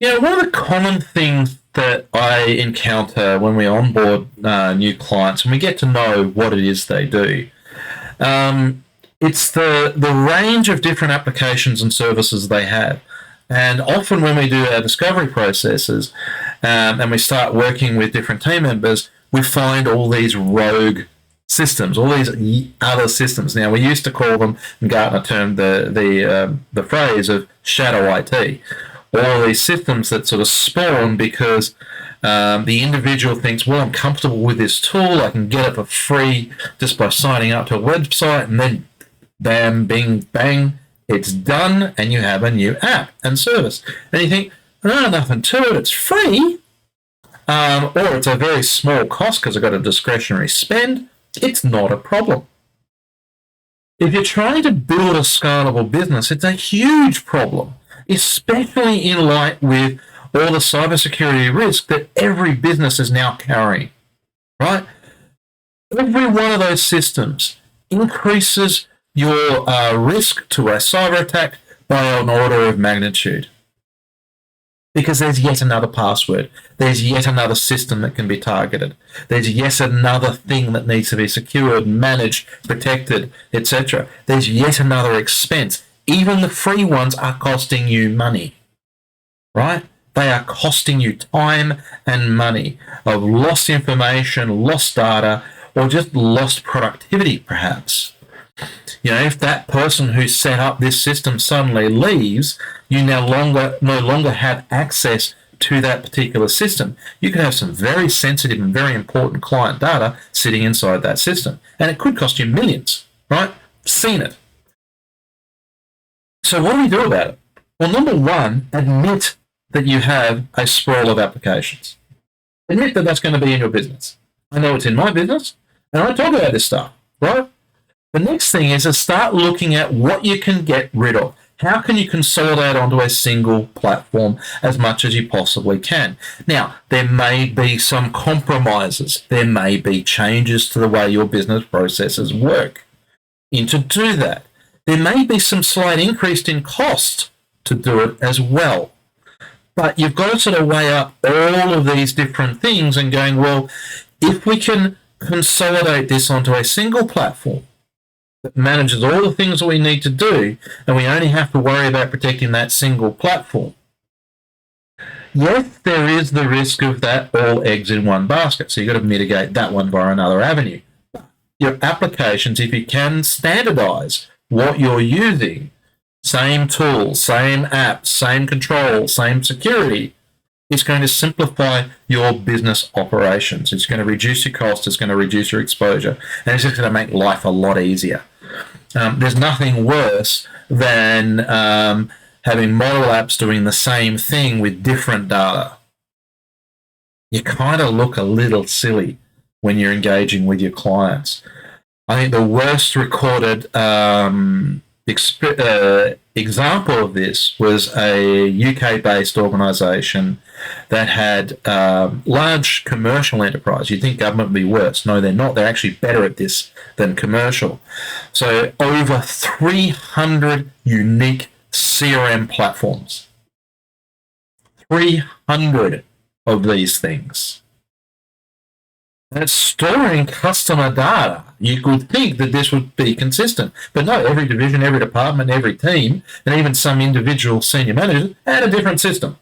One of the common things that I encounter when we onboard new clients and we get to know what it is they do, um, it's the range of different applications and services they have. And often when we do our discovery processes and we start working with different team members, we find all these rogue systems, all these other systems. Now we used to call them, and Gartner termed the phrase of shadow IT. All these systems that sort of spawn because the individual thinks, well, I'm comfortable with this tool. I can get it for free just by signing up to a website, and then bam, bing, bang, it's done, and you have a new app and service. And you think, oh, nothing to it. It's free, or it's a very small cost because I've got a discretionary spend. It's not a problem. If you're trying to build a scalable business, it's a huge problem, especially in light with all the cybersecurity risk that every business is now carrying, right? Every one of those systems increases your risk to a cyber attack by an order of magnitude. Because there's yet another password. There's yet another system that can be targeted. There's yet another thing that needs to be secured, managed, protected, etc. There's yet another expense. Even the free ones are costing you money, right? They are costing you time and money of lost information, lost data, or just lost productivity, perhaps. If that person who set up this system suddenly leaves, you no longer have access to that particular system. You can have some very sensitive and very important client data sitting inside that system, and it could cost you millions, right? Seen it. So what do we do about it? Well, number one, admit that you have a sprawl of applications. Admit that that's going to be in your business. I know it's in my business, and I talk about this stuff, right? The next thing is to start looking at what you can get rid of. How can you consolidate onto a single platform as much as you possibly can? Now, there may be some compromises. There may be changes to the way your business processes work. And to do that, there may be some slight increase in cost to do it as well. But you've got to sort of weigh up all of these different things and going, well, if we can consolidate this onto a single platform that manages all the things that we need to do, and we only have to worry about protecting that single platform. Yes, there is the risk of that all eggs in one basket, so you've got to mitigate that one by another avenue. Your applications, if you can standardize what you're using, same tools, same apps, same control, same security, it's going to simplify your business operations. It's going to reduce your cost, it's going to reduce your exposure, and it's just going to make life a lot easier. There's nothing worse than having model apps doing the same thing with different data. You kind of look a little silly when you're engaging with your clients. I think the worst recorded example of this was a UK-based organisation that had large commercial enterprise. You'd think government would be worse. No, they're not. They're actually better at this than commercial. So over 300 unique CRM platforms. 300 of these things. And it's storing customer data. You could think that this would be consistent. But no, every division, every department, every team, and even some individual senior managers had a different system.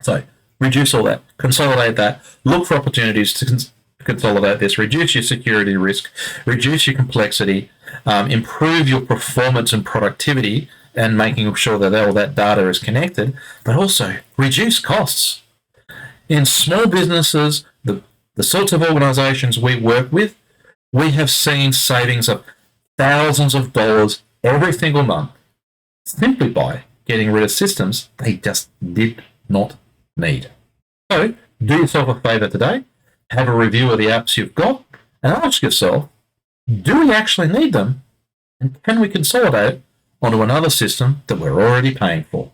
So reduce all that, consolidate that, look for opportunities to consolidate this, reduce your security risk, reduce your complexity, improve your performance and productivity, and making sure that all that data is connected, but also reduce costs. In small businesses, the sorts of organizations we work with, we have seen savings of thousands of dollars every single month simply by getting rid of systems they just did not need. So do yourself a favor today, have a review of the apps you've got, and ask yourself, do we actually need them? And can we consolidate onto another system that we're already paying for?